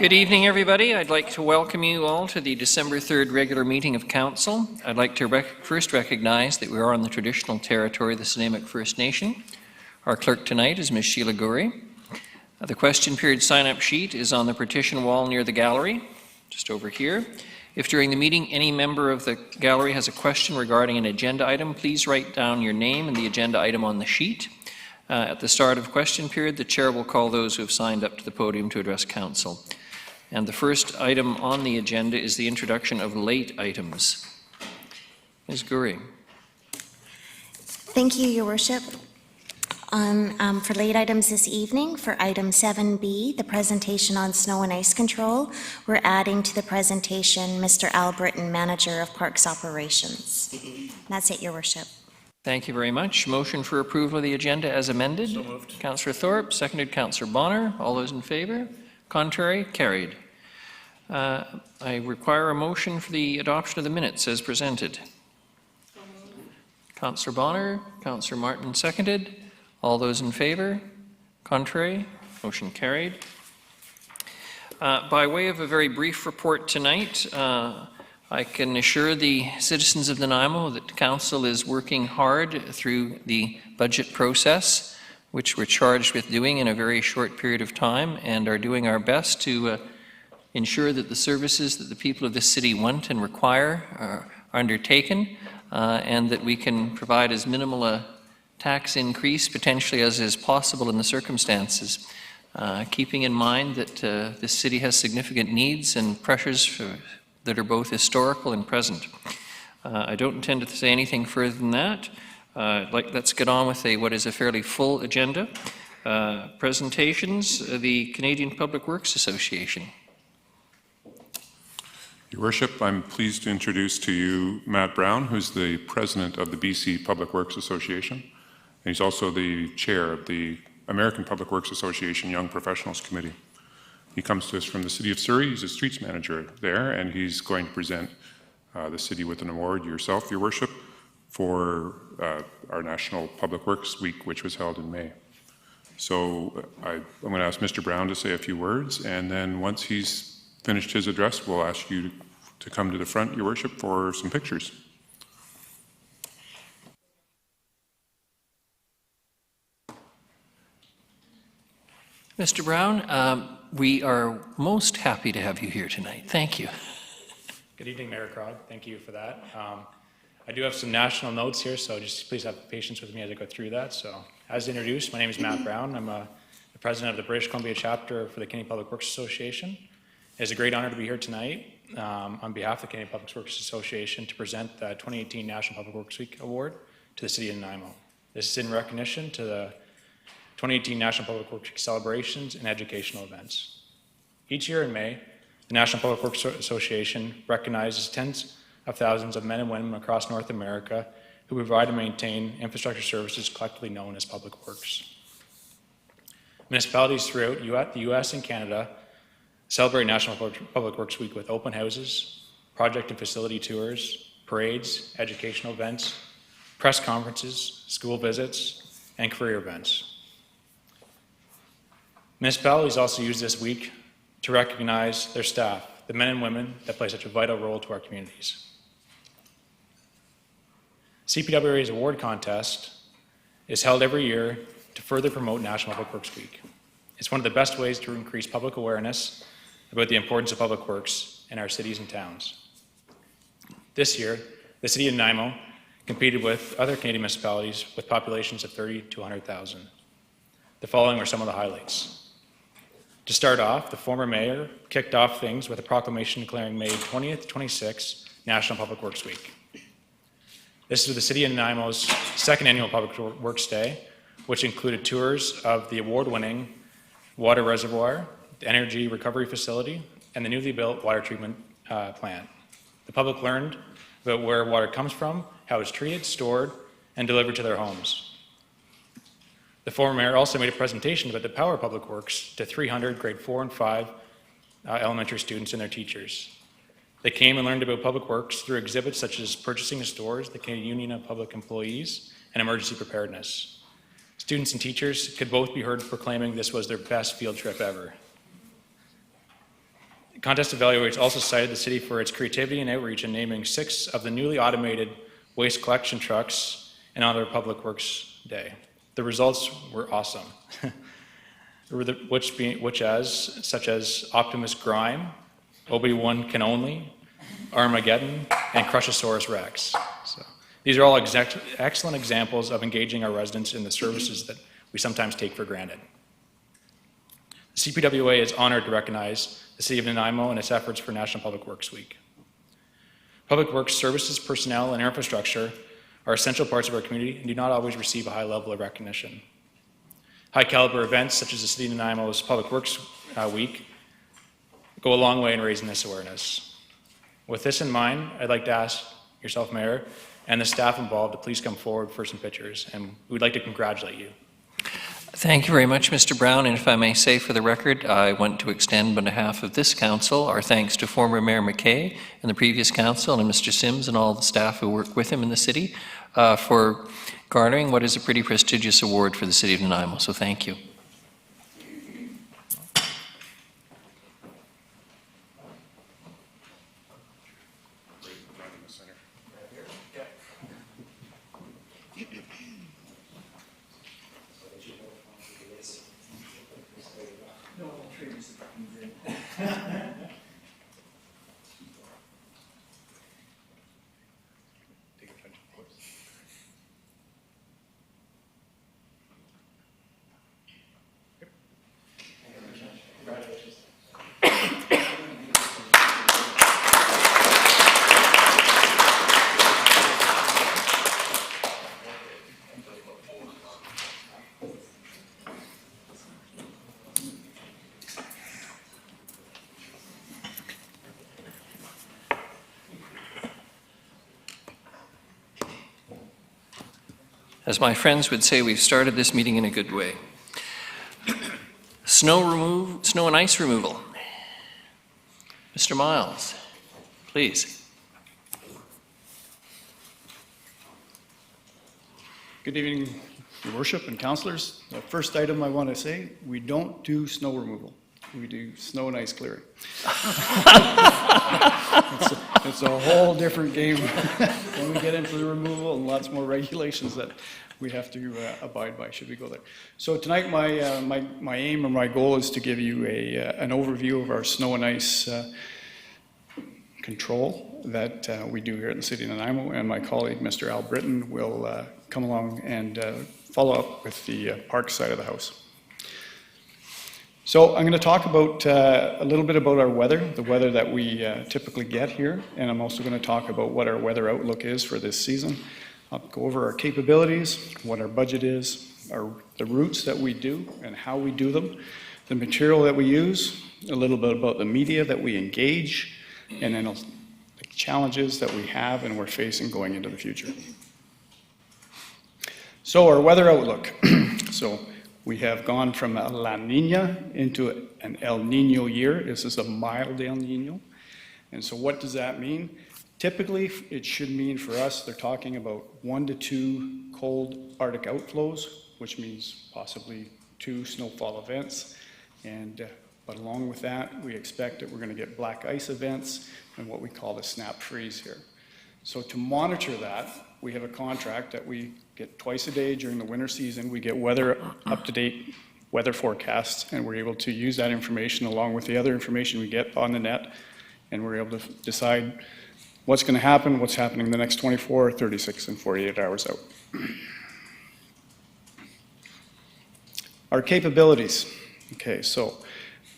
Good evening, everybody. I'd like to welcome you all to the December 3rd regular meeting of Council. I'd like to first recognize that we are on the traditional territory of the Snuneymuxw First Nation. Our clerk tonight is Ms. Sheila Goury. The question period sign-up sheet is on the partition wall near the gallery, just over here. If during the meeting any member of the gallery has a question regarding an agenda item, please write down your name and the agenda item on the sheet. At the start of question period, the chair will call those who have signed up to the podium to address Council. And the first item on the agenda is the introduction of late items. Ms. Goury. Thank you, Your Worship. For late items this evening, for item 7B, the presentation on snow and ice control, we're adding to the presentation Mr. Al Britton, Manager of Parks Operations. That's it, Your Worship. Thank you very much. Motion for approval of the agenda as amended. So moved. Councillor Thorpe, seconded Councillor Bonner. All those in favour? Contrary? Carried. I require a motion for the adoption of the minutes as presented. Councillor Bonner, Councillor Martin seconded. All those in favour? Contrary? Motion carried. By way of a very brief report tonight, I can assure the citizens of Nanaimo that Council is working hard through the budget process, which we're charged with doing in a very short period of time, and are doing our best to ensure that the services that the people of this city want and require are undertaken, and that we can provide as minimal a tax increase potentially as is possible in the circumstances, keeping in mind that this city has significant needs and pressures that are both historical and present. I don't intend to say anything further than that. Let's get on with what is a fairly full agenda. Presentations, the Canadian Public Works Association. Your Worship, I'm pleased to introduce to you Matt Brown, who's the president of the BC Public Works Association. And he's also the chair of the American Public Works Association Young Professionals Committee. He comes to us from the City of Surrey. He's a streets manager there, and he's going to present the city with an award, yourself, Your Worship, for our National Public Works Week, which was held in May. So I'm going to ask Mr. Brown to say a few words, and then once he's finished his address, we'll ask you to come to the front, Your Worship, for some pictures. Mr. Brown, we are most happy to have you here tonight. Thank you. Good evening, Mayor Crowd. Thank you for that. I do have some national notes here, so just please have patience with me as I go through that. So, as introduced, my name is Matt Brown. I'm the president of the British Columbia chapter for the Canadian Public Works Association. It is a great honor to be here tonight on behalf of the Canadian Public Works Association to present the 2018 National Public Works Week Award to the City of Nanaimo. This is in recognition to the 2018 National Public Works Week celebrations and educational events. Each year in May, the National Public Works Association recognizes tens of thousands of men and women across North America who provide and maintain infrastructure services collectively known as public works. Municipalities throughout the U.S. and Canada celebrate National Public Works Week with open houses, project and facility tours, parades, educational events, press conferences, school visits, and career events. Municipalities also use this week to recognize their staff, the men and women that play such a vital role to our communities. CPWA's award contest is held every year to further promote National Public Works Week. It's one of the best ways to increase public awareness about the importance of public works in our cities and towns. This year, the City of Nanaimo competed with other Canadian municipalities with populations of 30 to 100,000. The following are some of the highlights. To start off, the former mayor kicked off things with a proclamation declaring May 20th to 26th National Public Works Week. This was the City of Nanaimo's second annual Public Works Day, which included tours of the award-winning water reservoir, the energy recovery facility, and the newly built water treatment plant. The public learned about where water comes from, how it's treated, stored, and delivered to their homes. The former mayor also made a presentation about the power of public works to 300 grade 4 and 5 elementary students and their teachers. They came and learned about public works through exhibits such as Purchasing the Stores, the Canadian Union of Public Employees, and Emergency Preparedness. Students and teachers could both be heard proclaiming this was their best field trip ever. Contest evaluators also cited the city for its creativity and outreach in naming 6 of the newly automated waste collection trucks and on their Public Works Day. The results were awesome, such as Optimus Grime, Obi-Wan Kenobi, Armageddon, and Crushosaurus Rex. So these are all excellent examples of engaging our residents in the services that we sometimes take for granted. The CPWA is honored to recognize the City of Nanaimo and its efforts for National Public Works Week. Public Works services, personnel, and infrastructure are essential parts of our community and do not always receive a high level of recognition. High caliber events such as the City of Nanaimo's Public Works Week go a long way in raising this awareness. With this in mind, I'd like to ask yourself, Mayor, and the staff involved to please come forward for some pictures, and we'd like to congratulate you. Thank you very much, Mr. Brown, and if I may say for the record, I want to extend on behalf of this council our thanks to former Mayor McKay and the previous council and Mr. Sims and all the staff who work with him in the city for garnering what is a pretty prestigious award for the City of Nanaimo, so thank you. As my friends would say, we've started this meeting in a good way. Snow and ice removal. Mr. Miles, please. Good evening, Your Worship and councillors. The first item I want to say, we don't do snow removal. We do snow and ice clearing. It's a whole different game when we get into the removal and lots more regulations that we have to abide by should we go there. So tonight my aim or my goal is to give you an overview of our snow and ice control that we do here in the City of Nanaimo, and my colleague Mr. Al Britton will come along and follow up with the park side of the house. So I'm going to talk about a little bit about our weather, the weather that we typically get here, and I'm also going to talk about what our weather outlook is for this season. I'll go over our capabilities, what our budget is, the routes that we do and how we do them, the material that we use, a little bit about the media that we engage, and then the challenges that we have and we're facing going into the future. So our weather outlook. So we have gone from a La Nina into an El Nino year. This is a mild El Nino. And so what does that mean? Typically, it should mean for us, they're talking about 1 to 2 cold Arctic outflows, which means possibly 2 snowfall events. But along with that, we expect that we're going to get black ice events and what we call the snap freeze here. So to monitor that, we have a contract that we get twice a day during the winter season. We get up-to-date weather forecasts, and we're able to use that information along with the other information we get on the net, and we're able to decide what's going to happen, what's happening in the next 24, 36, and 48 hours out. Our capabilities. Okay, so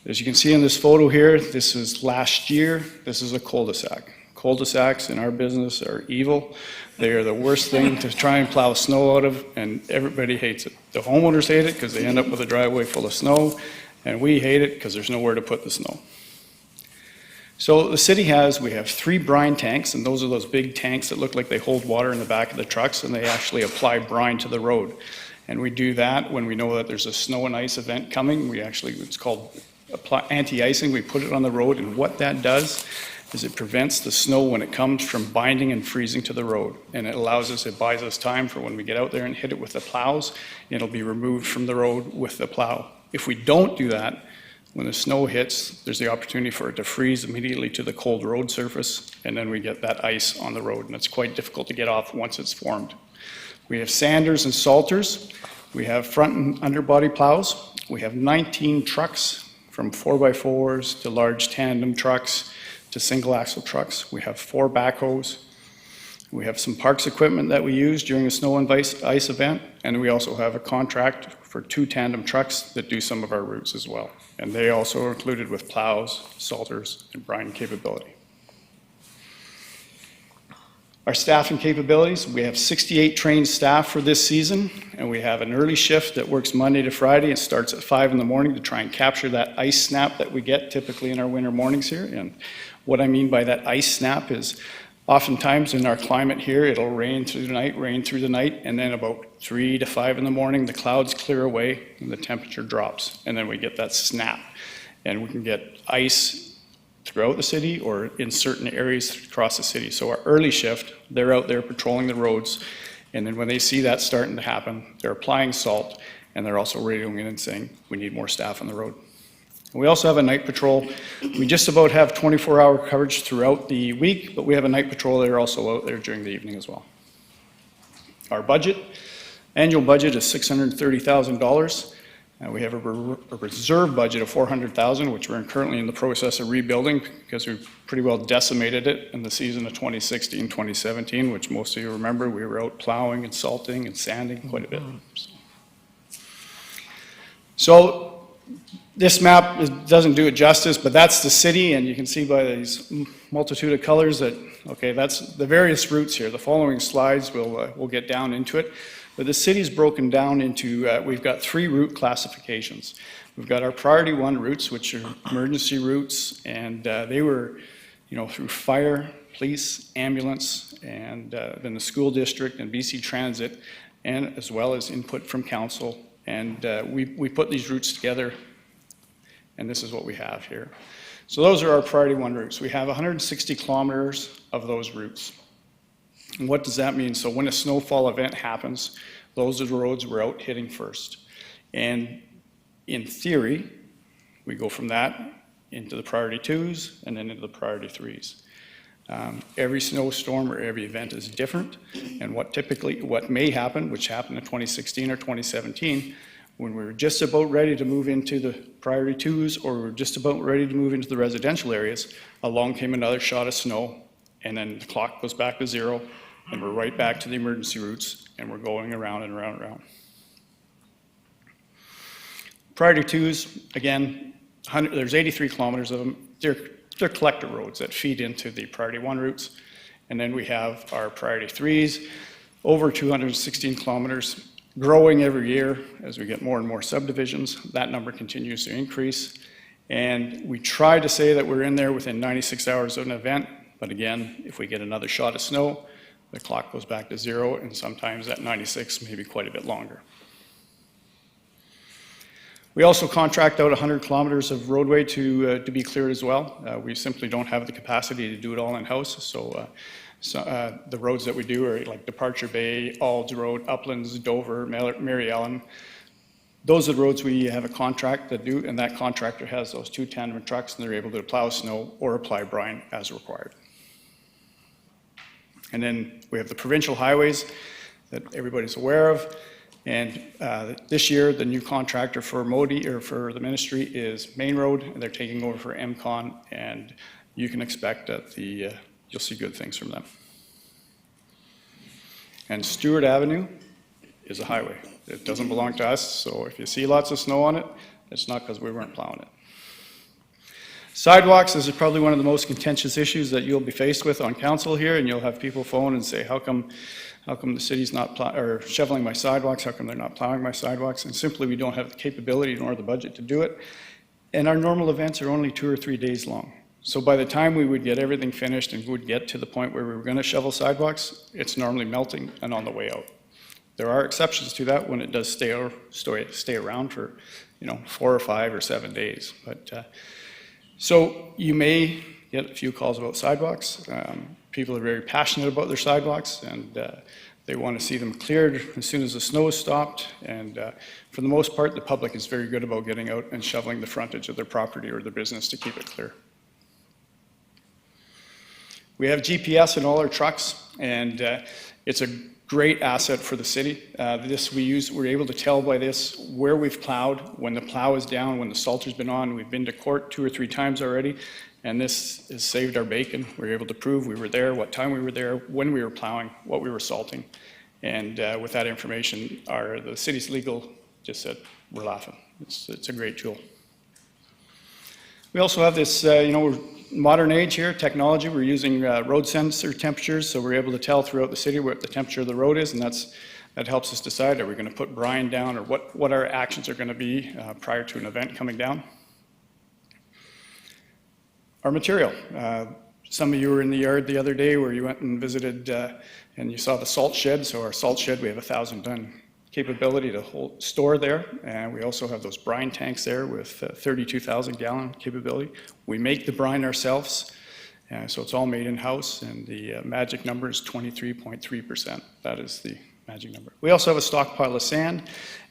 as you can see in this photo here, this is last year. This is a cul-de-sac. Cul-de-sacs in our business are evil. They are the worst thing to try and plow snow out of, and everybody hates it. The homeowners hate it because they end up with a driveway full of snow, and we hate it because there's nowhere to put the snow. So the city we have 3 brine tanks, and those are those big tanks that look like they hold water in the back of the trucks, and they actually apply brine to the road. And we do that when we know that there's a snow and ice event coming. It's called anti-icing. We put it on the road, and what that does is it prevents the snow when it comes from binding and freezing to the road. And it buys us time for when we get out there and hit it with the plows, it'll be removed from the road with the plow. If we don't do that, When the snow hits, there's the opportunity for it to freeze immediately to the cold road surface, and then we get that ice on the road, and it's quite difficult to get off once it's formed. We have sanders and salters. We have front and underbody plows. We have 19 trucks, from 4x4s to large tandem trucks to single axle trucks. We have 4 backhoes. We have some parks equipment that we use during a snow and ice event, and we also have a contract for 2 tandem trucks that do some of our routes as well. And they also are included with plows, salters, and brine capability. Our staffing capabilities, we have 68 trained staff for this season, and we have an early shift that works Monday to Friday. It starts at 5 in the morning to try and capture that ice snap that we get typically in our winter mornings here. And what I mean by that ice snap is oftentimes in our climate here, it'll rain through the night, and then about 3 to 5 in the morning, the clouds clear away and the temperature drops, and then we get that snap. And we can get ice throughout the city or in certain areas across the city. So our early shift, they're out there patrolling the roads, and then when they see that starting to happen, they're applying salt, and they're also radioing in and saying, we need more staff on the road. We also have a night patrol. We just about have 24-hour coverage throughout the week, but we have a night patrol that are also out there during the evening as well. Our budget, annual budget is $630,000. We have a reserve budget of $400,000, which we're currently in the process of rebuilding because we pretty well decimated it in the season of 2016, 2017, which most of you remember. We were out plowing and salting and sanding quite a bit. So this map doesn't do it justice, but that's the city, and you can see by these multitude of colors that, okay, that's the various routes here. The following slides, we'll get down into it. But the city's broken down into, we've got 3 route classifications. We've got our priority 1 routes, which are emergency routes, and they were, through fire, police, ambulance, and then the school district and BC Transit, and as well as input from council. And we put these routes together, and this is what we have here. So those are our priority 1 routes. We have 160 kilometers of those routes. And what does that mean? So when a snowfall event happens, those are the roads we're out hitting first. And in theory, we go from that into the priority 2s and then into the priority 3s. Every snowstorm or every event is different, and what may happen, which happened in 2016 or 2017, when we were just about ready to move into the priority 2s or we were just about ready to move into the residential areas, along came another shot of snow, and then the clock goes back to 0, and we're right back to the emergency routes, and we're going around and around and around. Priority 2s, again, there's 83 kilometers of them. They're collector roads that feed into the priority 1 routes. And then we have our priority 3s, over 216 kilometers, growing every year as we get more and more subdivisions. That number continues to increase. And we try to say that we're in there within 96 hours of an event, but again, if we get another shot of snow, the clock goes back to 0, and sometimes that 96 may be quite a bit longer. We also contract out 100 kilometers of roadway to be cleared as well. We simply don't have the capacity to do it all in-house, so the roads that we do are like Departure Bay, Alds Road, Uplands, Dover, Mary Ellen. Those are the roads we have a contract that do, and that contractor has those 2 tandem trucks, and they're able to plow snow or apply brine as required. And then we have the provincial highways that everybody's aware of. And this year, the new contractor for MODI, or for the ministry, is Main Road, and they're taking over for MCON, and you can expect that you'll see good things from them. And Stewart Avenue is a highway. It doesn't belong to us, so if you see lots of snow on it, it's not because we weren't plowing it. Sidewalks is probably one of the most contentious issues that you'll be faced with on council here, and you'll have people phone and say, how come the city's not shoveling my sidewalks? How come they're not plowing my sidewalks? And simply, we don't have the capability nor the budget to do it. And our normal events are only 2 or 3 days long. So by the time we would get everything finished and would get to the point where we were going to shovel sidewalks, it's normally melting and on the way out. There are exceptions to that when it does stay around for 4 or 5 or 7 days. But so you may get a few calls about sidewalks. People are very passionate about their sidewalks, and They want to see them cleared as soon as the snow is stopped, and for the most part, the public is very good about getting out and shoveling the frontage of their property or their business to keep it clear. We have GPS in all our trucks, and it's a great asset for the city. We're able to tell by this where we've plowed, when the plow is down, when the salter's been on. We've been to court 2 or 3 times already, and this has saved our bacon. We're able to prove we were there, what time we were there, when we were plowing, what we were salting. And with that information, the city's legal just said, we're laughing. It's a great tool. We also have this, we're modern age here, technology. We're using road sensor temperatures, so we're able to tell throughout the city what the temperature of the road is, and that helps us decide, are we going to put brine down, or what our actions are going to be prior to an event coming down. Our material. Some of you were in the yard the other day where you went and visited and you saw the salt shed. So our salt shed, we have 1,000-ton capability to store there. And we also have those brine tanks there with 32,000-gallon capability. We make the brine ourselves, so it's all made in-house, and the magic number is 23.3%. That is the magic number. We also have a stockpile of sand,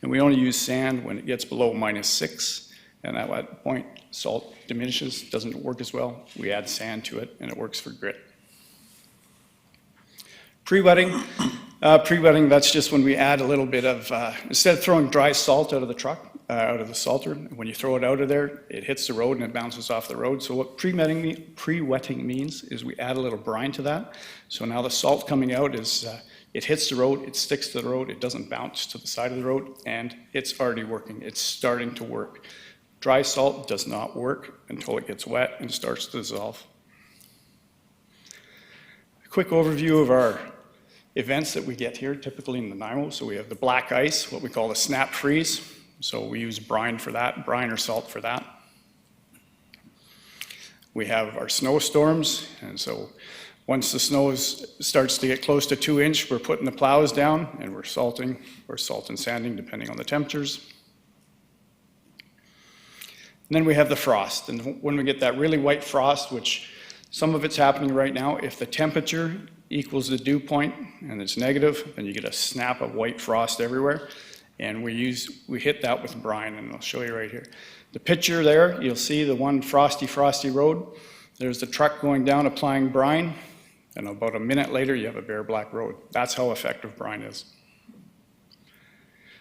and we only use sand when it gets below -6, and at that point, salt diminishes, doesn't work as well. We add sand to it, and it works for grit. Pre-wetting. Pre-wetting, that's just when we add a little bit of, instead of throwing dry salt out of the truck, out of the salter, when you throw it out of there, it hits the road and it bounces off the road. So what pre-wetting means is we add a little brine to that. So now the salt coming out is, it hits the road, it sticks to the road, it doesn't bounce to the side of the road, and it's already working. It's starting to work. Dry salt does not work until it gets wet and starts to dissolve. A quick overview of our events that we get here, typically in Nanaimo. So we have the black ice, what we call the snap freeze. So we use brine for that, brine or salt for that. We have our snowstorms, and so once the snow starts to get close to 2 inch, we're putting the plows down and we're salting, or salt and sanding depending on the temperatures. And then we have the frost, and when we get that really white frost, which some of it's happening right now, if the temperature equals the dew point and it's negative, then you get a snap of white frost everywhere. And we hit that with brine, and I'll show you right here. The picture there, you'll see the one frosty road. There's the truck going down applying brine, and about a minute later you have a bare black road. That's how effective brine is.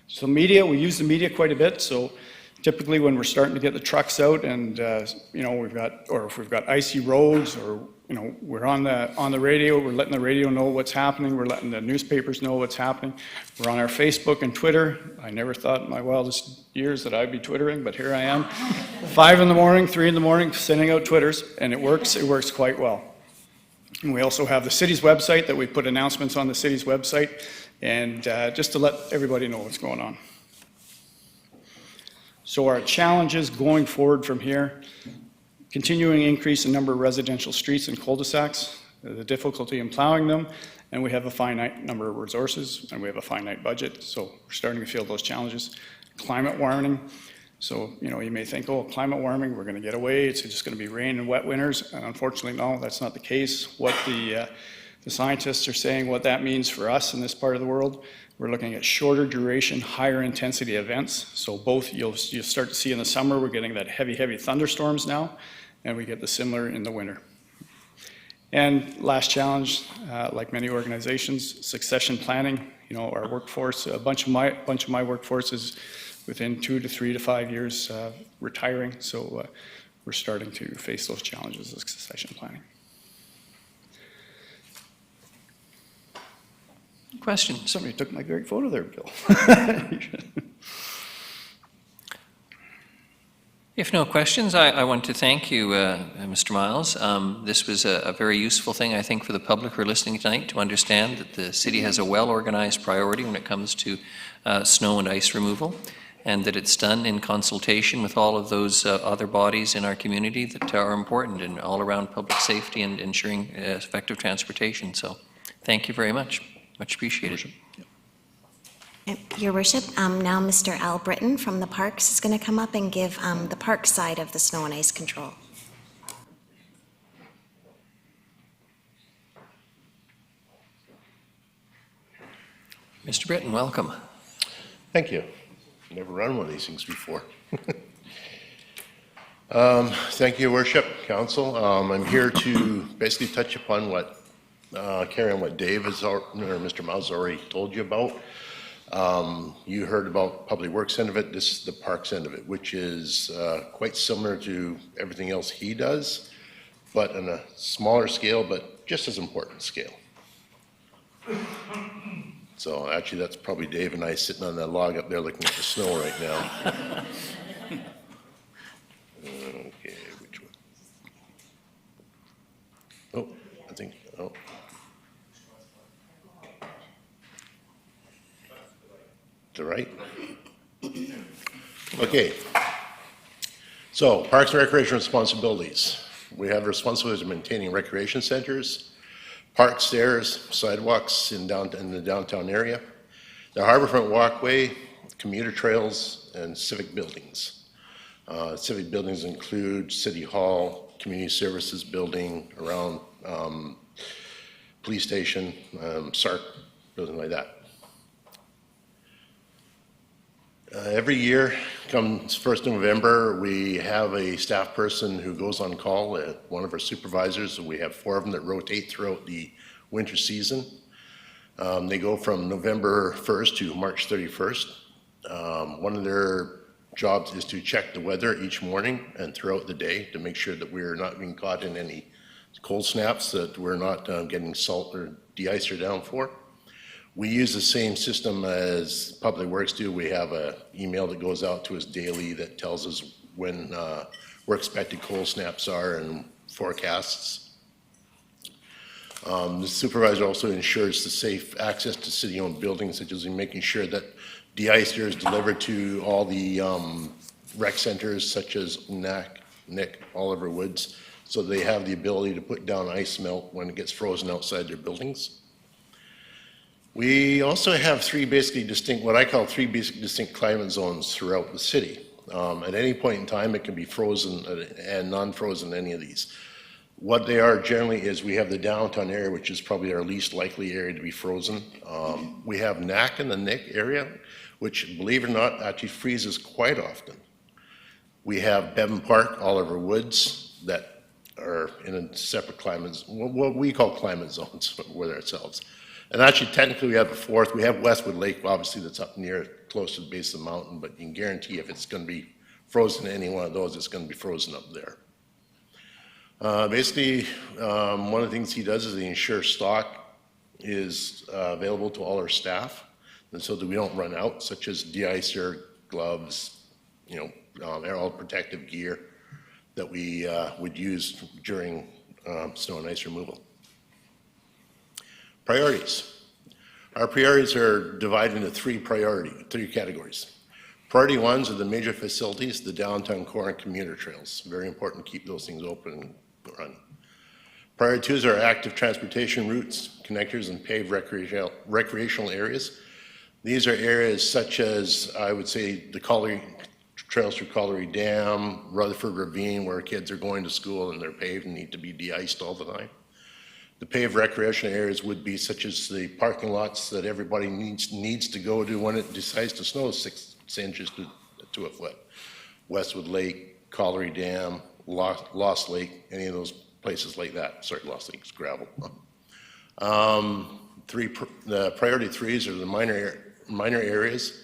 So media, we use the media quite a bit. So typically when we're starting to get the trucks out and if we've got icy roads, or we're on the radio, we're letting the radio know what's happening, we're letting the newspapers know what's happening. We're on our Facebook and Twitter. I never thought in my wildest years that I'd be twittering, but here I am. 5 in the morning, 3 in the morning, sending out Twitters, and it works quite well. And we also have the city's website that we put announcements on the city's website, and just to let everybody know what's going on. So our challenges going forward from here: continuing increase in number of residential streets and cul-de-sacs, the difficulty in plowing them, and we have a finite number of resources, and we have a finite budget, so we're starting to feel those challenges. Climate warming. So, you may think, oh, climate warming, we're going to get away, it's just going to be rain and wet winters, and unfortunately, no, that's not the case. What the scientists are saying, what that means for us in this part of the world, we're looking at shorter duration, higher intensity events. So both you'll start to see in the summer, we're getting that heavy thunderstorms now, and we get the similar in the winter. And last challenge, like many organizations, succession planning. Our workforce, a bunch of my workforce is within 2 to 3 to 5 years retiring. So we're starting to face those challenges of succession planning. Questions? Somebody took my great photo there, Bill. If no questions, I want to thank you, Mr. Miles. This was a very useful thing, I think, for the public who are listening tonight to understand that the city has a well-organized priority when it comes to snow and ice removal, and that it's done in consultation with all of those other bodies in our community that are important in all around public safety and ensuring effective transportation. So thank you very much. Much appreciated. Your Worship, now Mr. Al Britton from the Parks is going to come up and give the park side of the snow and ice control. Mr. Britton, welcome. Thank you. Never run one of these things before. Thank you, Worship, Council. I'm here to basically touch upon carry on what Dave has, or Mr. Miles already told you about. You heard about Public Works end of it. This is the Parks end of it, which is quite similar to everything else he does, but on a smaller scale, but just as important scale. So actually, that's probably Dave and I sitting on that log up there looking at the snow right now. Okay, which one? Oh, I think, oh. To right? Okay. So, Parks and Recreation responsibilities. We have responsibilities of maintaining recreation centers, park stairs, sidewalks in the downtown area, the Harborfront Walkway, commuter trails, and civic buildings. Civic buildings include City Hall, Community Services Building, around Police Station, SARC, building like that. Every year, comes 1st of November, we have a staff person who goes on call at one of our supervisors. We have 4 of them that rotate throughout the winter season. They go from November 1st to March 31st. One of their jobs is to check the weather each morning and throughout the day to make sure that we're not being caught in any cold snaps, that we're not getting salt or de-icer down for. We use the same system as Public Works do. We have an email that goes out to us daily that tells us when where expected cold snaps are and forecasts. The supervisor also ensures the safe access to city-owned buildings, such as in making sure that de-icer is delivered to all the rec centers, such as Nick, Oliver Woods, so they have the ability to put down ice melt when it gets frozen outside their buildings. We also have three basically distinct, what I call three basic distinct climate zones throughout the city. At any point in time, it can be frozen and non-frozen, any of these. What they are generally is we have the downtown area, which is probably our least likely area to be frozen. We have NAC in the Nick area, which, believe it or not, actually freezes quite often. We have Bevan Park, Oliver Woods, that are in a separate climate, what we call climate zones with ourselves. And actually, technically, we have a fourth. We have Westwood Lake, obviously, that's up near, close to the base of the mountain, but you can guarantee if it's going to be frozen in any one of those, it's going to be frozen up there. Basically, one of the things he does is he ensures stock is available to all our staff, and so that we don't run out, such as de-icer, gloves, all protective gear that we would use during snow and ice removal. Priorities. Our priorities are divided into three categories. Priority ones are the major facilities, the downtown core and commuter trails. Very important to keep those things open and running. Priority twos are active transportation routes, connectors, and paved recreational areas. These are areas such as, I would say, the trails through Collery Dam, Rutherford Ravine, where kids are going to school and they're paved and need to be de-iced all the time. The paved recreational areas would be such as the parking lots that everybody needs to go to when it decides to snow 6 inches to a foot. Westwood Lake, Collery Dam, Lost Lake, any of those places like that. Sorry, Lost Lake's gravel. The priority threes are the minor areas,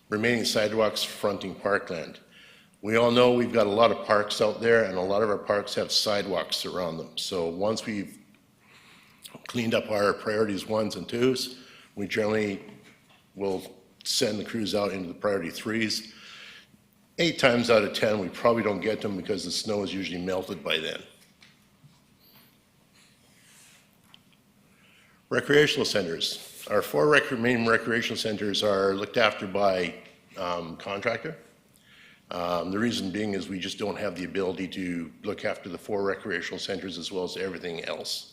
remaining sidewalks fronting parkland. We all know we've got a lot of parks out there, and a lot of our parks have sidewalks around them. So once we've cleaned up our priorities ones and twos, we generally will send the crews out into the priority threes. 8 times out of 10, we probably don't get them because the snow is usually melted by then. Recreational centers. Our 4 main recreational centers are looked after by contractor. The reason being is we just don't have the ability to look after the 4 recreational centers as well as everything else.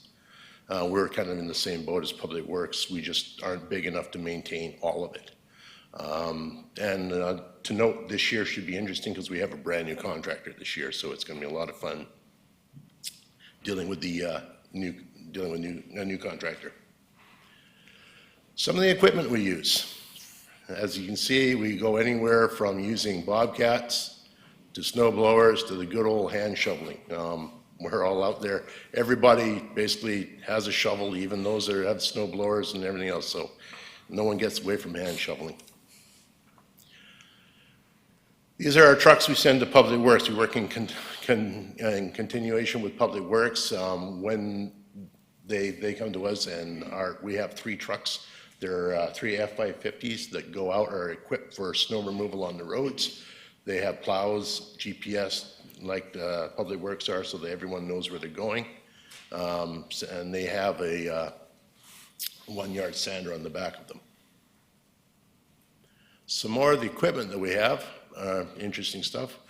We're kind of in the same boat as Public Works. We just aren't big enough to maintain all of it. To note, this year should be interesting because we have a brand new contractor this year, so it's going to be a lot of fun dealing with a new contractor. Some of the equipment we use. As you can see, we go anywhere from using bobcats to snow blowers to the good old hand shoveling. We're all out there. Everybody basically has a shovel, even those that have snow blowers and everything else, so no one gets away from hand shoveling. These are our trucks we send to Public Works. We work in continuation with Public Works. When they come to us, and we have 3 trucks. There are 3 F-550s that go out, are equipped for snow removal on the roads. They have plows, GPS, like Public Works are, so that everyone knows where they're going. And they have a 1-yard sander on the back of them. Some more of the equipment that we have, interesting stuff.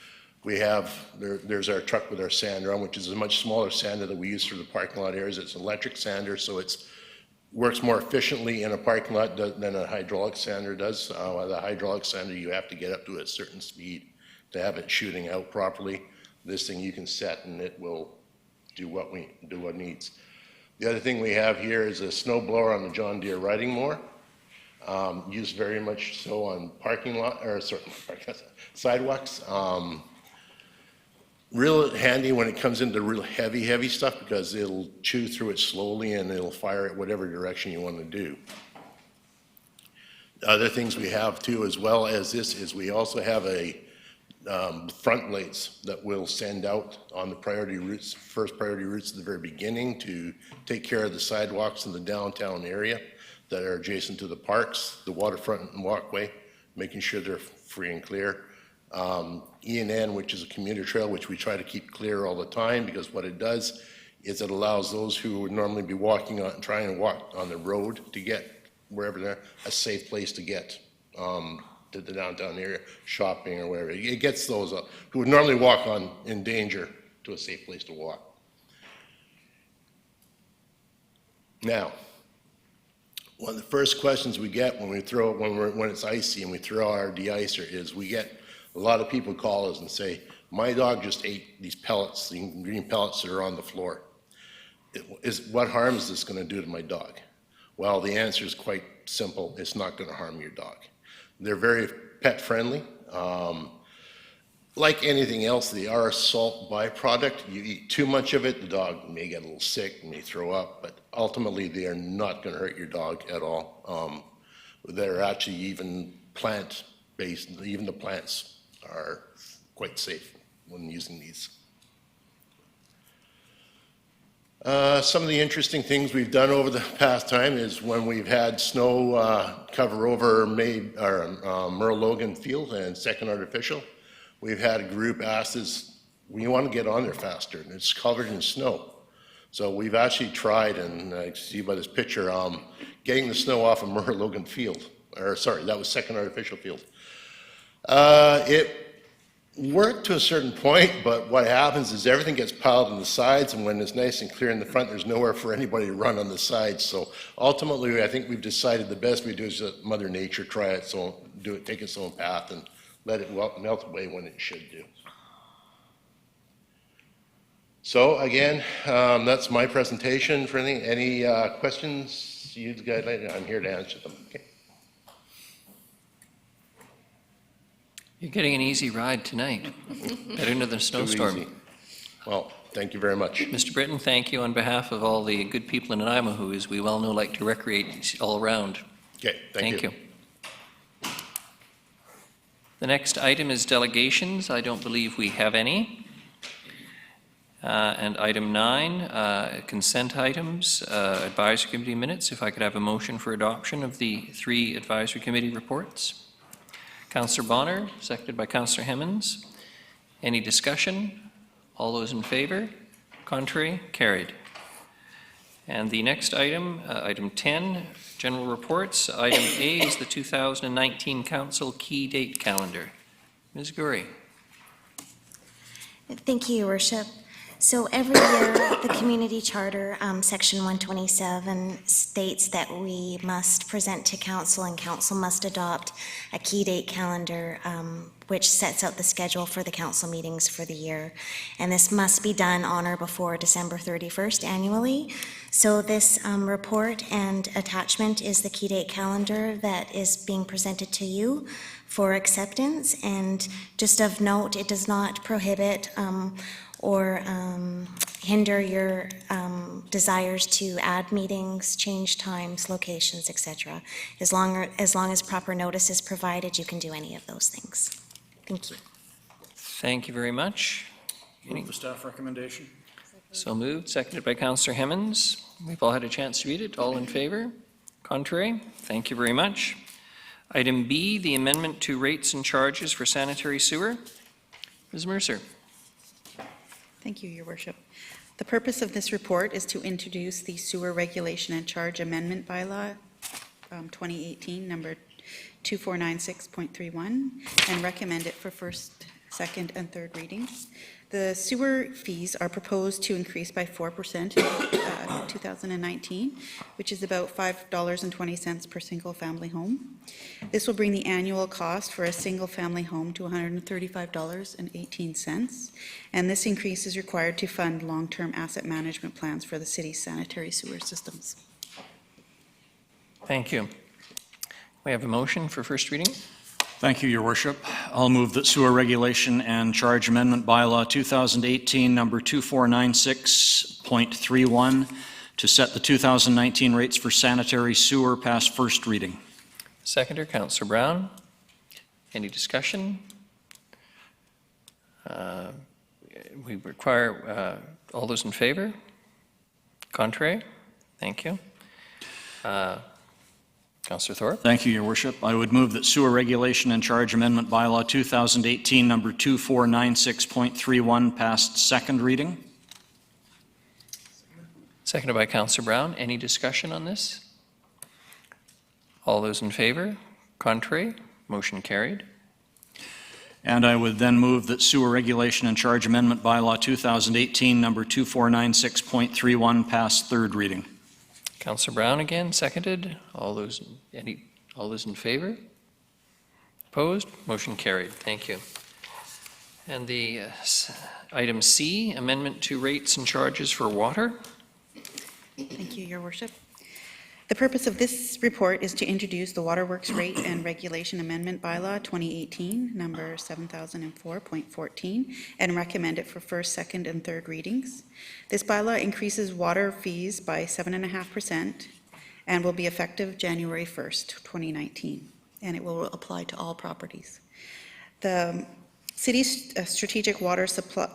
We have, there's our truck with our sander on, which is a much smaller sander that we use for the parking lot areas. It's an electric sander, so it's works more efficiently in a parking lot than a hydraulic sander does. The hydraulic sander, you have to get up to a certain speed to have it shooting out properly. This thing you can set and it will do what it needs. The other thing we have here is a snow blower on the John Deere riding mower. Used very much so on sidewalks. Real handy when it comes into real heavy stuff because it'll chew through it slowly and it'll fire it whatever direction you want to do. Other things we have too, as well as this, is we also have a front blades that we'll send out on the priority routes, first priority routes at the very beginning to take care of the sidewalks in the downtown area that are adjacent to the parks, the waterfront and walkway, making sure they're free and clear. E&N, which is a commuter trail, which we try to keep clear all the time, because what it does is it allows those who would normally be walking on, trying to walk on the road to get wherever they're, a safe place to get to the downtown area, shopping or wherever. It gets those who would normally walk on in danger to a safe place to walk. Now, one of the first questions we get when it's icy and we throw our de-icer is we get a lot of people call us and say, my dog just ate these pellets, the green pellets that are on the floor. What harm is this going to do to my dog? Well, the answer is quite simple. It's not going to harm your dog. They're very pet friendly. Like anything else, they are a salt byproduct. You eat too much of it, the dog may get a little sick, may throw up, but ultimately they are not going to hurt your dog at all. They're actually even plant-based, even the plants are quite safe when using these. Some of the interesting things we've done over the past time is when we've had snow cover over Merle Logan Field and Second Artificial, we've had a group ask us, we want to get on there faster, and it's covered in snow. So we've actually tried, and I see by this picture, getting the snow off of Merle Logan Field, or sorry, that was Second Artificial Field. It worked to a certain point, but what happens is everything gets piled on the sides, and when it's nice and clear in the front, there's nowhere for anybody to run on the sides. So ultimately, I think we've decided the best we do is let Mother Nature try it, so take its own path and let it melt away when it should do. So again, that's my presentation. For any questions you guys, I'm here to answer them. Okay. You're getting an easy ride tonight, better than a snowstorm. Too easy. Well, thank you very much. Mr. Britton, thank you on behalf of all the good people in Nanaimo who, as we well know, like to recreate all around. Okay, thank you. The next item is delegations. I don't believe we have any. And item 9, consent items, advisory committee minutes. If I could have a motion for adoption of the 3 advisory committee reports. Councillor Bonner, seconded by Councillor Hemmons. Any discussion? All those in favor? Contrary? Carried. And the next item, item 10, general reports. Item A is the 2019 Council Key Date Calendar. Ms. Gurry. Thank you, Your Worship. So every year, the community charter, section 127, states that we must present to council and council must adopt a key date calendar, which sets out the schedule for the council meetings for the year. And this must be done on or before December 31st annually. So this report and attachment is the key date calendar that is being presented to you for acceptance. And just of note, it does not prohibit or hinder your desires to add meetings, change times, locations, etc. As long as proper notice is provided, you can do any of those things. Thank you. Thank you very much. Move the staff recommendation. So moved, seconded by Councillor Hemmons. We've all had a chance to read it. All in favor? Contrary? Thank you very much. Item B, the amendment to rates and charges for sanitary sewer. Ms. Mercer. Thank you, Your Worship. The purpose of this report is to introduce the Sewer Regulation and Charge Amendment Bylaw 2018, number 2496.31, and recommend it for first, second, and third readings. The sewer fees are proposed to increase by 4% in 2019, which is about $5.20 per single-family home. This will bring the annual cost for a single-family home to $135.18, and this increase is required to fund long-term asset management plans for the city's sanitary sewer systems. Thank you. We have a motion for first reading. Thank you, Your Worship. I'll move that Sewer Regulation and Charge Amendment Bylaw 2018, number 2496.31, to set the 2019 rates for sanitary sewer pass first reading. Seconder, Councillor Brown. Any discussion? We require all those in favor? Contrary? Thank you. Councillor Thorpe. Thank you, Your Worship. I would move that Sewer Regulation and Charge Amendment Bylaw 2018, number 2496.31, passed second reading. Seconded by Councillor Brown. Any discussion on this? All those in favor? Contrary? Motion carried. And I would then move that Sewer Regulation and Charge Amendment Bylaw 2018, number 2496.31, pass third reading. Councillor Brown again, seconded. All those in favor? Opposed? Motion carried. Thank you. And the item C, amendment to rates and charges for water. Thank you, Your Worship. The purpose of this report is to introduce the Waterworks Rate and Regulation Amendment Bylaw 2018, number 7004.14, and recommend it for first, second, and third readings. This bylaw increases water fees by 7.5% and will be effective January 1st, 2019, and it will apply to all properties. The city's strategic water supply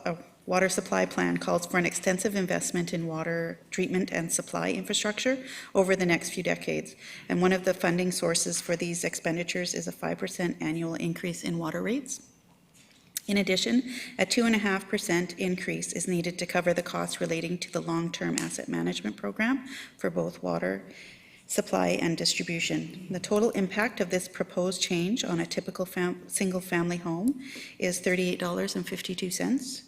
plan calls for an extensive investment in water treatment and supply infrastructure over the next few decades. And one of the funding sources for these expenditures is a 5% annual increase in water rates. In addition, a 2.5% increase is needed to cover the costs relating to the long-term asset management program for both water supply and distribution. The total impact of this proposed change on a typical single-family home is $38.52.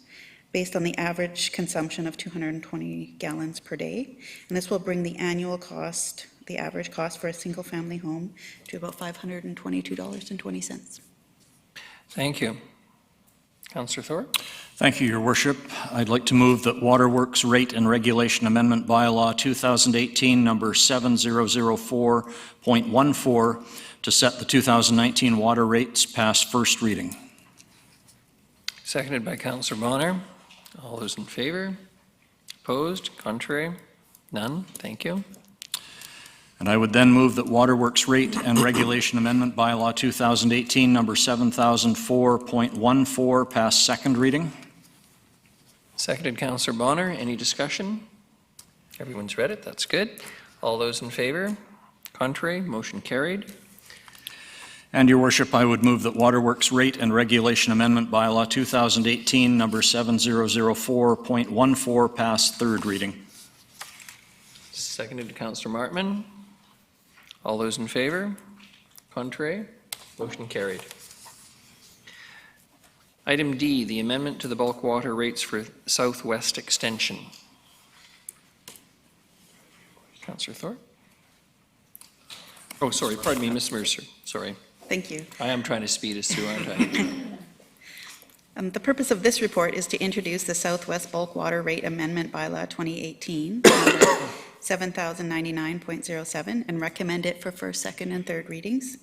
Based on the average consumption of 220 gallons per day. And this will bring the annual cost, the average cost for a single-family home, to about $522.20. Thank you. Councillor Thorpe. Thank you, Your Worship. I'd like to move that Waterworks Rate and Regulation Amendment Bylaw 2018, number 7004.14, to set the 2019 water rates pass first reading. Seconded by Councillor Bonner. All those in favor? Opposed? Contrary? None? Thank you. And I would then move that Waterworks Rate and Regulation Amendment Bylaw 2018, number 7004.14, pass second reading. Seconded Councillor Bonner. Any discussion? Everyone's read it. That's good. All those in favor? Contrary? Motion carried. And, Your Worship, I would move that Waterworks Rate and Regulation Amendment Bylaw 2018, number 7004.14, pass third reading. Seconded to Councillor Martman. All those in favor? Contrary? Motion carried. Item D, the amendment to the bulk water rates for Southwest Extension. Councillor Thorpe? Oh, sorry, pardon me, Ms. Mercer, sorry. Thank you. I am trying to speed us through, aren't I? The purpose of this report is to introduce the Southwest Bulk Water Rate Amendment Bylaw 2018, number 7099.07, and recommend it for first, second, and third readings.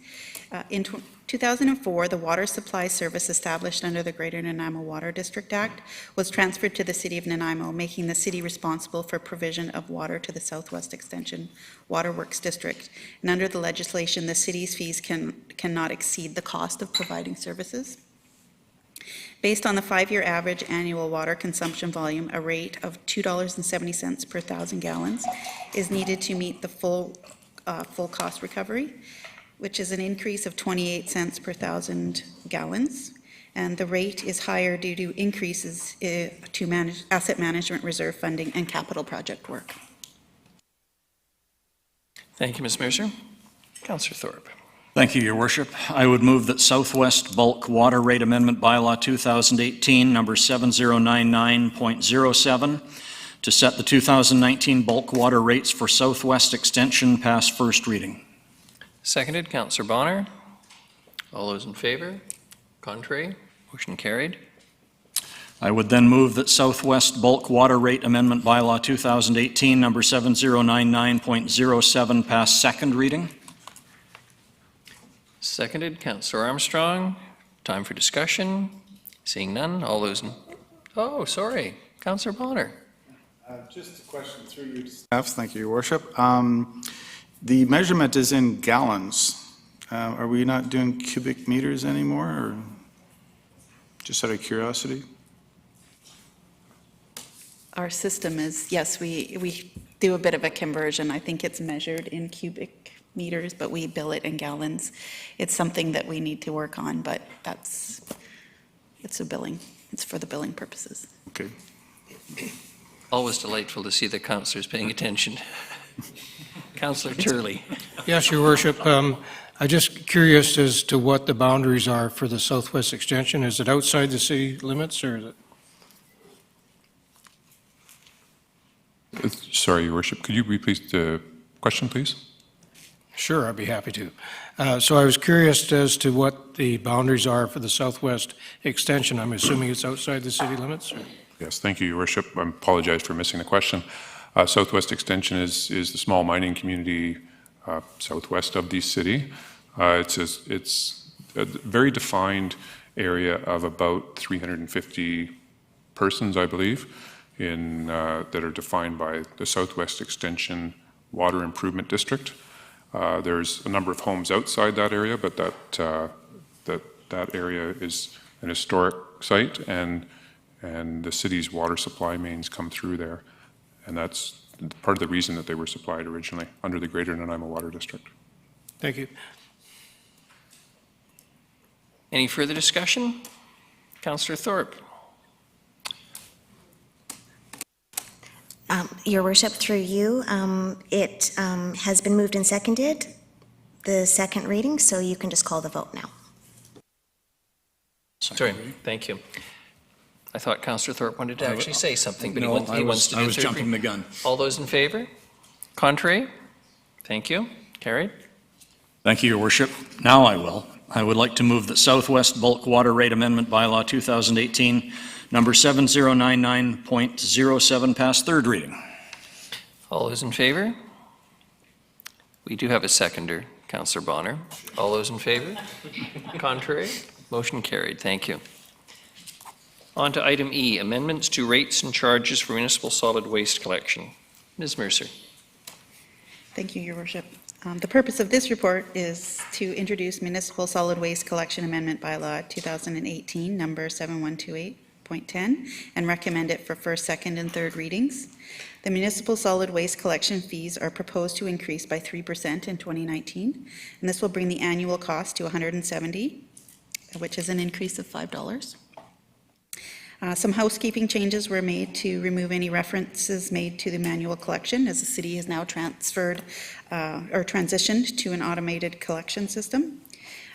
In 2004, the water supply service established under the Greater Nanaimo Water District Act was transferred to the City of Nanaimo, making the city responsible for provision of water to the Southwest Extension Waterworks District. And under the legislation, the city's fees cannot exceed the cost of providing services. Based on the 5-year average annual water consumption volume, a rate of $2.70 per 1,000 gallons is needed to meet the full cost recovery, which is an increase of 28 cents per 1,000 gallons. And the rate is higher due to increases to asset management reserve funding and capital project work. Thank you, Ms. Mercer. Councillor Thorpe. Thank you, Your Worship. I would move that Southwest Bulk Water Rate Amendment Bylaw 2018, number 7099.07, to set the 2019 bulk water rates for Southwest Extension pass first reading. Seconded, Councillor Bonner. All those in favor? Contrary? Motion carried. I would then move that Southwest Bulk Water Rate Amendment Bylaw 2018, number 7099.07, pass second reading. Seconded, Councillor Armstrong. Time for discussion. Seeing none, all those in, oh, sorry, Councillor Bonner. Just a question through you to staff. Thank you, Your Worship. The measurement is in gallons. Are we not doing cubic meters anymore, or just out of curiosity? Our system is, yes, we do a bit of a conversion. I think it's measured in cubic meters, but we bill it in gallons. It's something that we need to work on, but it's a billing. It's for the billing purposes. Okay. Always delightful to see the councillors paying attention. Councillor Turley. Yes, Your Worship. I'm just curious as to what the boundaries are for the Southwest Extension. Is it outside the city limits, or is it? Sorry, Your Worship, could you repeat the question, please? Sure, I'd be happy to. So I was curious as to what the boundaries are for the Southwest Extension. I'm assuming it's outside the city limits? Or? Yes, thank you, Your Worship. I apologize for missing the question. Southwest Extension is the small mining community southwest of the city. It's a very defined area of about 350 persons, I believe, that are defined by the Southwest Extension Water Improvement District. There's a number of homes outside that area, but that area is an historic site, and the city's water supply mains come through there. And that's part of the reason that they were supplied originally under the Greater Nanaimo Water District. Thank you. Any further discussion? Councillor Thorpe. Your Worship, through you, it has been moved and seconded, the second reading, so you can just call the vote now. Sorry, thank you. I thought Councillor Thorpe wanted to actually say something, but he No, wants to do I was third jumping the reading. gun. All those in favor? Contrary? Thank you. Carried. Thank you, Your Worship. Now I will. I would like to move that Southwest Bulk Water Rate Amendment Bylaw 2018, number 7099.07, pass third reading. All those in favor? We do have a seconder, Councillor Bonner. All those in favor? Contrary? Motion carried. Thank you. On to item E, amendments to rates and charges for municipal solid waste collection. Ms. Mercer. Thank you, Your Worship. The purpose of this report is to introduce Municipal Solid Waste Collection Amendment Bylaw 2018, number 7128.10, and recommend it for first, second, and third readings. The municipal solid waste collection fees are proposed to increase by 3% in 2019, and this will bring the annual cost to $170, which is an increase of $5. Some housekeeping changes were made to remove any references made to the manual collection, as the city has now transferred or transitioned to an automated collection system.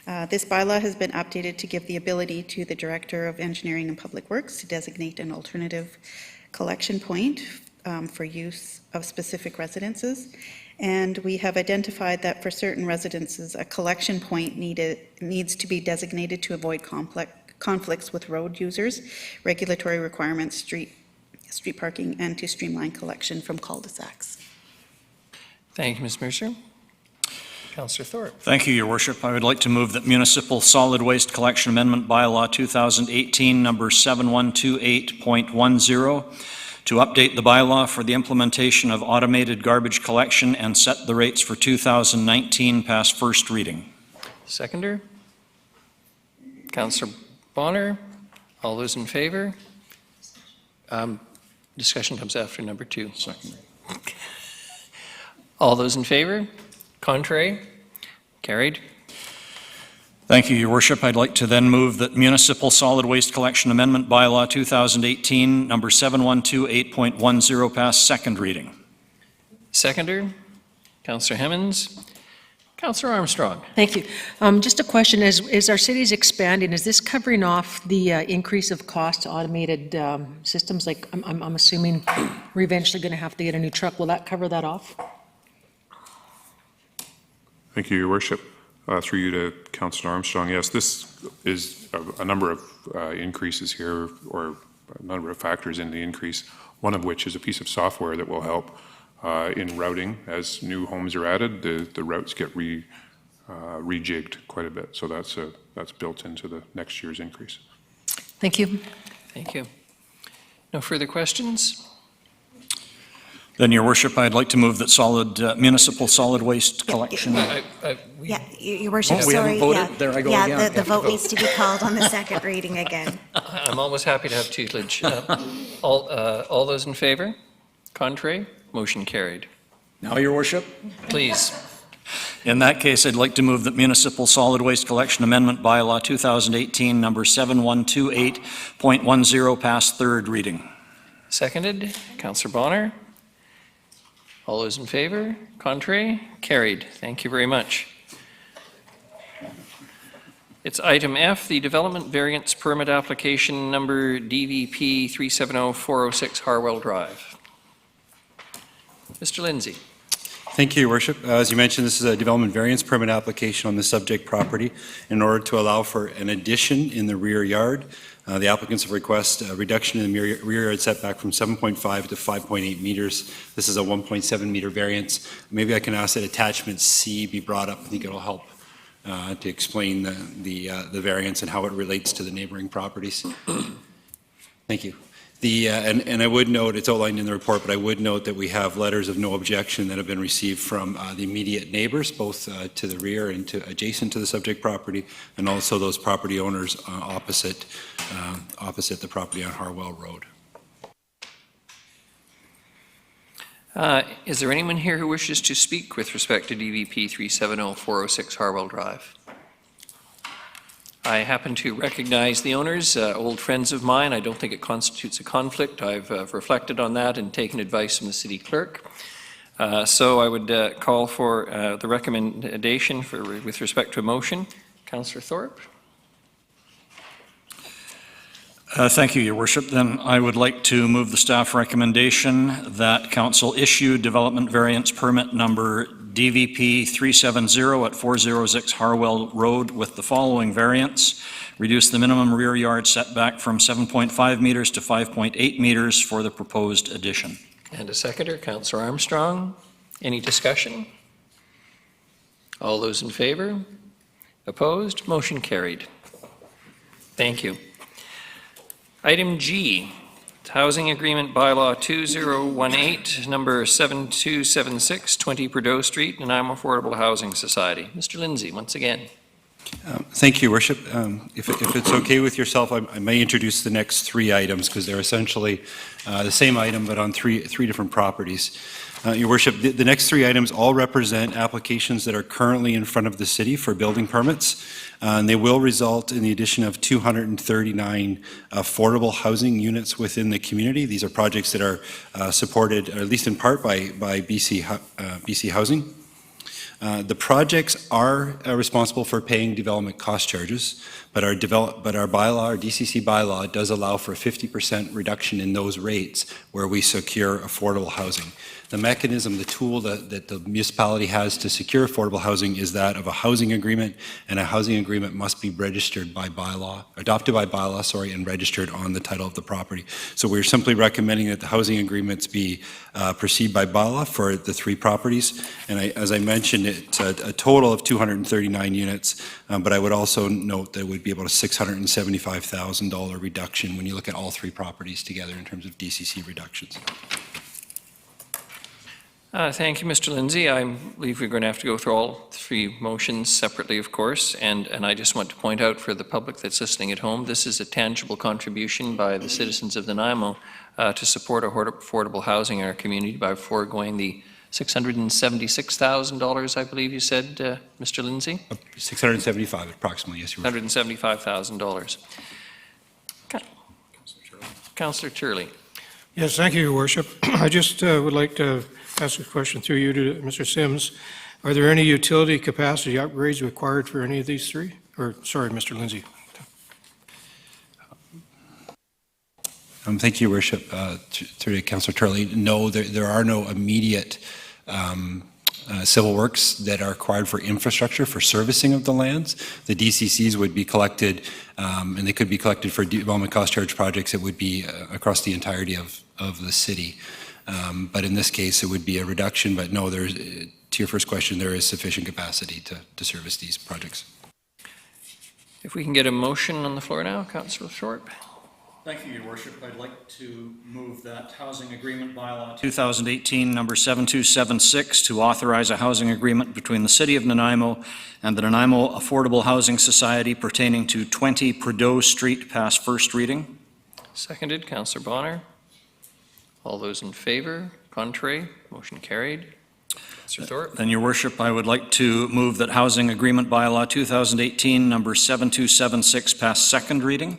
This bylaw has been updated to give the ability to the Director of Engineering and Public Works to designate an alternative collection point for use of specific residences. And we have identified that for certain residences, a collection point needs to be designated to avoid conflicts with road users, regulatory requirements, street parking, and to streamline collection from cul-de-sacs. Thank you, Ms. Mercer. Councillor Thorpe. Thank you, Your Worship. I would like to move that Municipal Solid Waste Collection Amendment Bylaw 2018, number 7128.10, to update the bylaw for the implementation of automated garbage collection and set the rates for 2019 pass first reading. Seconder. Councillor Bonner. All those in favor? Discussion comes after number 2. Second. All those in favor? Contrary? Carried. Thank you, Your Worship. I'd like to then move that Municipal Solid Waste Collection Amendment Bylaw 2018, number 7128.10, pass second reading. Seconder. Councillor Hemmons. Councillor Armstrong. Thank you. Just a question, as our city's expanding, is this covering off the increase of cost to automated systems? Like, I'm assuming we're eventually going to have to get a new truck. Will that cover that off? Thank you, Your Worship. Through you to Councillor Armstrong. Yes, this is a number of increases here, or a number of factors in the increase, one of which is a piece of software that will help in routing. As new homes are added, the routes get rejigged quite a bit. So that's built into the next year's increase. Thank you. Thank you. No further questions? Then, Your Worship, I'd like to move that municipal solid waste collection. Yeah, Your Worship, Oh, we haven't sorry. voted? Yeah. There I go Yeah, again. the vote needs to be called on the second reading again. I'm always happy to have tutelage. All those in favor? Contrary? Motion carried. Now, Your Worship. Please. In that case, I'd like to move that Municipal Solid Waste Collection Amendment Bylaw 2018, number 7128.10, pass third reading. Seconded. Councillor Bonner. All those in favor? Contrary? Carried. Thank you very much. It's item F, the Development Variance Permit Application Number DVP 370406 Harwell Drive. Mr. Lindsay. Thank you, Your Worship. As you mentioned, this is a development variance permit application on the subject property in order to allow for an addition in the rear yard. The applicants have requested a reduction in the rear yard setback from 7.5 to 5.8 meters. This is a 1.7 meter variance. Maybe I can ask that attachment C be brought up. I think it'll help to explain the variance and how it relates to the neighboring properties. Thank you. And I would note, it's outlined in the report, but I would note that we have letters of no objection that have been received from the immediate neighbors, both to the rear and to adjacent to the subject property, and also those property owners opposite the property on Harwell Road. Is there anyone here who wishes to speak with respect to DVP 370406 Harwell Drive? I happen to recognize the owners, old friends of mine. I don't think it constitutes a conflict. I've reflected on that and taken advice from the city clerk. So I would call for the recommendation with respect to a motion. Councillor Thorpe. Thank you, Your Worship. Then I would like to move the staff recommendation that Council issue development variance permit number DVP 370 at 406 Harwell Road with the following variance. Reduce the minimum rear yard setback from 7.5 meters to 5.8 meters for the proposed addition. And a seconder, Councillor Armstrong. Any discussion? All those in favor? Opposed? Motion carried. Thank you. Item G, Housing Agreement Bylaw 2018, number 7276, 20 Prideaux Street, Nanaimo Affordable Housing Society. Mr. Lindsay, once again. Thank you, Your Worship. If it's okay with yourself, I may introduce the next three items because they're essentially the same item but on three different properties. Your Worship, the next three items all represent applications that are currently in front of the city for building permits. And they will result in the addition of 239 affordable housing units within the community. These are projects that are supported, at least in part, by BC Housing. The projects are responsible for paying development cost charges, but our bylaw, our DCC bylaw, does allow for a 50% reduction in those rates where we secure affordable housing. The mechanism, the tool that the municipality has to secure affordable housing is that of a housing agreement, and a housing agreement must be registered by bylaw, adopted by bylaw, sorry, and registered on the title of the property. So we're simply recommending that the housing agreements be proceed by bylaw for the 3 properties. And as I mentioned, it's a total of 239 units, but I would also note that it would be about a $675,000 reduction when you look at all 3 properties together in terms of DCC reductions. Thank you, Mr. Lindsay. I believe we're going to have to go through all 3 motions separately, of course, and I just want to point out for the public that's listening at home, this is a tangible contribution by the citizens of Nanaimo to support affordable housing in our community by foregoing the $676,000, I believe you said, Mr. Lindsay? 675 approximately, yes, you're right. $175,000. Councillor Turley. Yes, thank you, Your Worship. I just would like to ask a question through you to Mr. Sims. Are there any utility capacity upgrades required for any of these 3? Or, sorry, Mr. Lindsay. Thank you, Your Worship. Through Councillor Turley, no, there are no immediate civil works that are required for infrastructure, for servicing of the lands. The DCCs would be collected, and they could be collected for development cost charge projects. It would be across the entirety of the city. But in this case, it would be a reduction. But no, to your first question, there is sufficient capacity to service these projects. If we can get a motion on the floor now, Councillor Thorpe. Thank you, Your Worship. I'd like to move that housing agreement bylaw 2018 number 7276 to authorize a housing agreement between the City of Nanaimo and the Nanaimo Affordable Housing Society pertaining to 20 Prideaux Street pass first reading. Seconded, Councillor Bonner. All those in favor? Contrary? Motion carried. Councillor Thorpe. Then, Your Worship, I would like to move that housing agreement bylaw 2018 number 7276 pass second reading.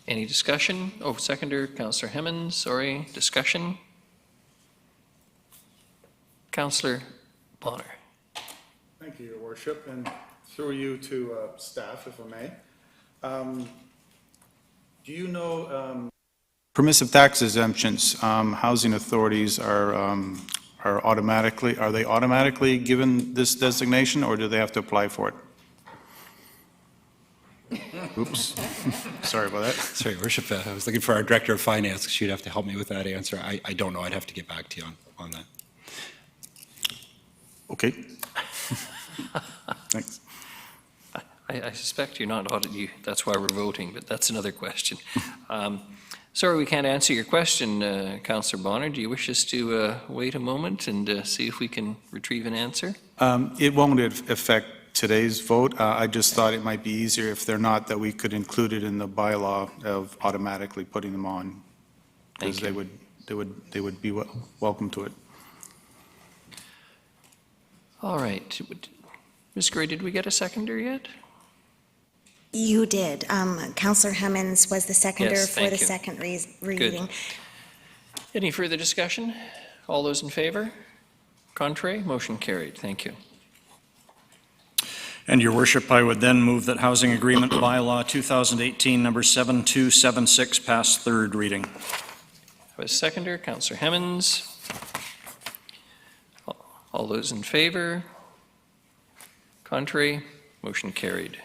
Any discussion? Oh, seconder, Councillor Hemmons, sorry. Discussion? Councillor Bonner. Thank you, Your Worship, and through you to staff, if I may. Do you know permissive tax exemptions, housing authorities are they automatically given this designation, or do they have to apply for it? Oops, sorry about that. Sorry, Your Worship, I was looking for our Director of Finance. She'd have to help me with that answer. I don't know. I'd have to get back to you on that. Okay. Thanks. I suspect you're not audited. That's why we're voting, but that's another question. Sorry, we can't answer your question, Councillor Bonner. Do you wish us to wait a moment and see if we can retrieve an answer? It won't affect today's vote. I just thought it might be easier if they're not, that we could include it in the bylaw of automatically putting them on, because they would be welcome to it. All right. Ms. Gray, did we get a seconder yet? You did. Councillor Hemmons was the seconder Yes, for thank the you. second reading. Any further discussion? All those in favor? Contrary? Motion carried. Thank you. And, Your Worship, I would then move that housing agreement bylaw 2018 number 7276 pass third reading. I have a seconder, Councillor Hemmons. All those in favor? Contrary? Motion carried.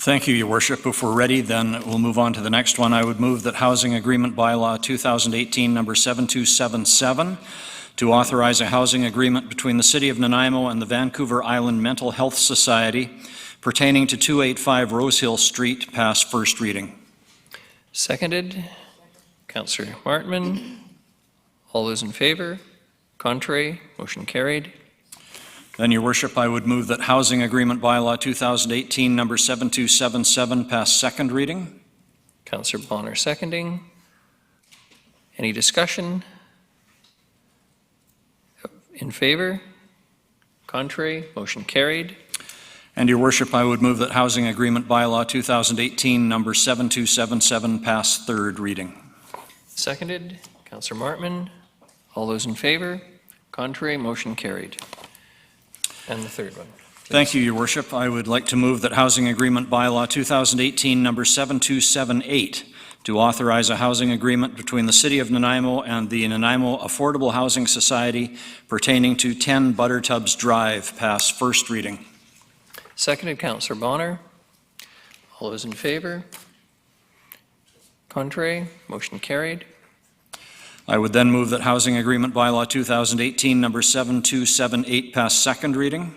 Thank you, Your Worship. If we're ready, then we'll move on to the next one. I would move that housing agreement bylaw 2018 number 7277 to authorize a housing agreement between the City of Nanaimo and the Vancouver Island Mental Health Society pertaining to 285 Rosehill Street pass first reading. Seconded, Councillor Martman. All those in favor? Contrary? Motion carried. Then, Your Worship, I would move that housing agreement bylaw 2018 number 7277 pass second reading. Councillor Bonner seconding. Any discussion? In favor? Contrary? Motion carried. And your worship, I would move that Housing Agreement Bylaw 2018, number 7277, pass third reading. Seconded, Councillor Martman. All those in favor? Contrary, motion carried. And the third one. Thank you, your worship. I would like to move that Housing Agreement Bylaw 2018, number 7278, to authorize a housing agreement between the City of Nanaimo and the Nanaimo Affordable Housing Society pertaining to 10 Buttertubs Drive, pass first reading. Seconded, Councillor Bonner. All those in favor? Contrary, motion carried. I would then move that Housing Agreement Bylaw 2018, number 7278, pass second reading.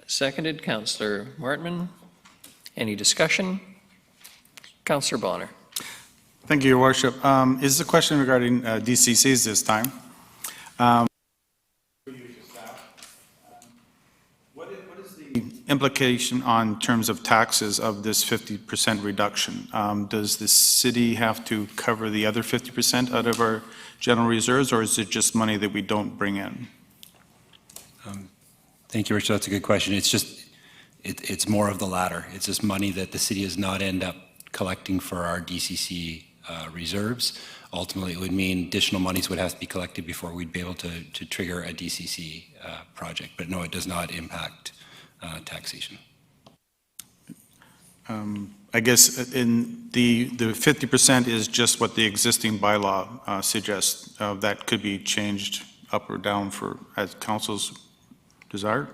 Seconded, Councillor Martman. Any discussion? Councillor Bonner. Thank you, your worship. Is the question regarding DCCs this time? What is the implication on terms of taxes of this 50% reduction? Does the city have to cover the other 50% out of our general reserves, or is it just money that we don't bring in? Thank you, Richard. That's a good question. It's just, it's more of the latter. It's just money that the city does not end up collecting for our DCC reserves. Ultimately, it would mean additional monies would have to be collected before we'd be able to trigger a DCC project. But no, it does not impact taxation. I guess in the 50% is just what the existing bylaw suggests. That could be changed up or down for as council's desire?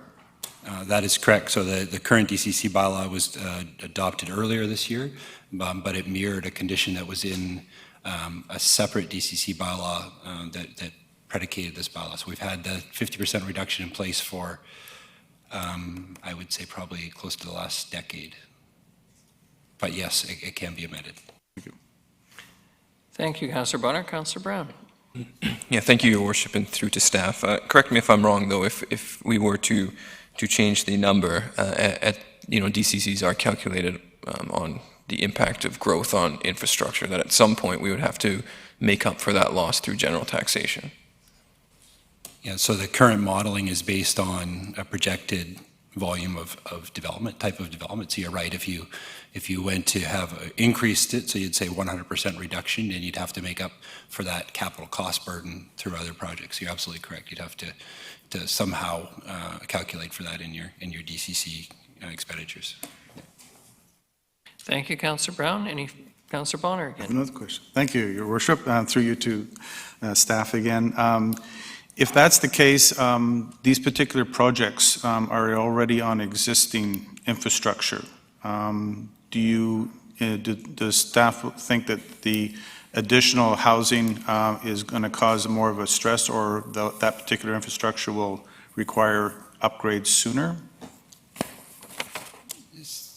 That is correct. So the current DCC bylaw was adopted earlier this year, but it mirrored a condition that was in a separate DCC bylaw that predicated this bylaw. So we've had the 50% reduction in place for, I would say, probably close to the last decade. But yes, it can be amended. Thank you. Thank you, Councillor Bonner. Councillor Brown. Yeah, thank you, Your Worship, and through to staff. Correct me if I'm wrong, though. If we were to change the number, DCCs are calculated on the impact of growth on infrastructure. That at some point we would have to make up for that loss through general taxation. Yeah. So the current modeling is based on a projected volume of development, type of development. So you're right. If you went to have increased it, so you'd say 100% reduction, and you'd have to make up for that capital cost burden through other projects. You're absolutely correct. You'd have to somehow calculate for that in your DCC expenditures. Thank you, Councillor Brown. Any Councillor Bonner again? Another question. Thank you, your worship. Through you to staff again. If that's the case, these particular projects are already on existing infrastructure. Does staff think that the additional housing is going to cause more of a stress, or that particular infrastructure will require upgrades sooner?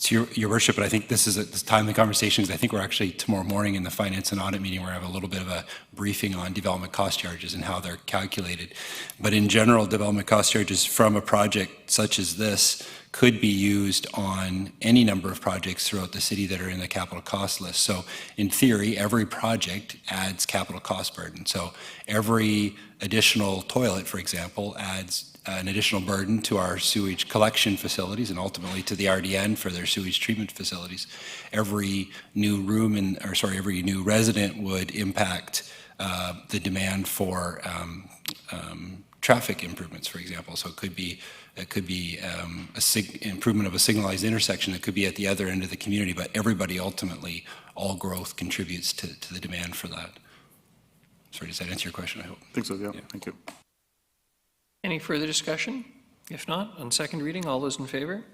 So your worship, but I think this is this timely conversation, because I think we're actually tomorrow morning in the Finance and Audit meeting, we're going to have a little bit of a briefing on development cost charges and how they're calculated. But in general, development cost charges from a project such as this could be used on any number of projects throughout the city that are in the capital cost list. So in theory, every project adds capital cost burden. So every additional toilet, for example, adds an additional burden to our sewage collection facilities and ultimately to the RDN for their sewage treatment facilities. Every new room every new resident would impact the demand for traffic improvements, for example. So it could be improvement of a signalized intersection that could be at the other end of the community, but everybody ultimately, all growth contributes to the demand for that. Sorry, does that answer your question, I hope? I think so, yeah. Thank you. Any further discussion? If not, on second reading, all those in favor?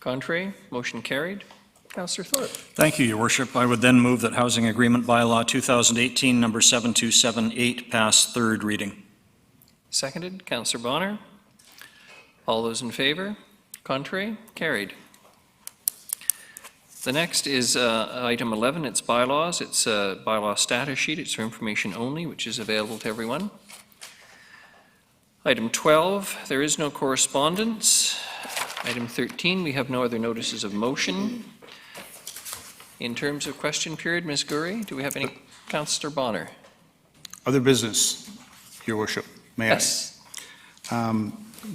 Contrary, motion carried. Councillor Thorpe. Thank you, your worship. I would then move that Housing Agreement Bylaw 2018, number 7278, pass third reading. Seconded, Councillor Bonner. All those in favor? Contrary, carried. The next is item 11. It's bylaws. It's a bylaw status sheet. It's for information only, which is available to everyone. Item 12, there is no correspondence. Item 13, we have no other notices of motion. In terms of question period, Ms. Gurry, do we have any? Councillor Bonner. Other business, your worship. May I? Yes.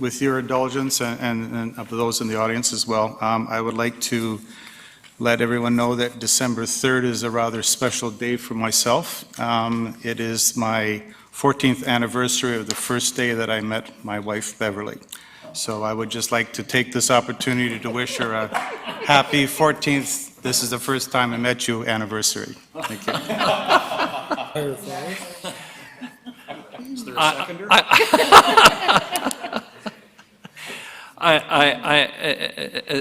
with your indulgence and of those in the audience as well, I would like to let everyone know that December 3rd is a rather special day for myself. It is my 14th anniversary of the first day that I met my wife, Beverly. So I would just like to take this opportunity to wish her a happy 14th, this is the first time I met you, anniversary. Thank you. Is there a seconder?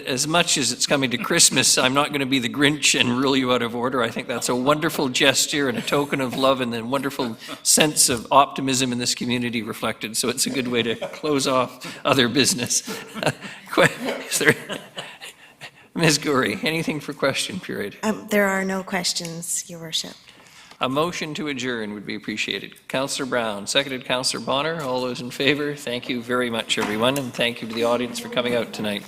As much as it's coming to Christmas, I'm not going to be the Grinch and rule you out of order. I think that's a wonderful gesture and a token of love and a wonderful sense of optimism in this community reflected. So it's a good way to close off other business. Is there, Ms. Goury, anything for question period? There are no questions, Your Worship. A motion to adjourn would be appreciated. Councillor Brown, seconded Councillor Bonner. All those in favor, thank you very much, everyone, and thank you to the audience for coming out tonight.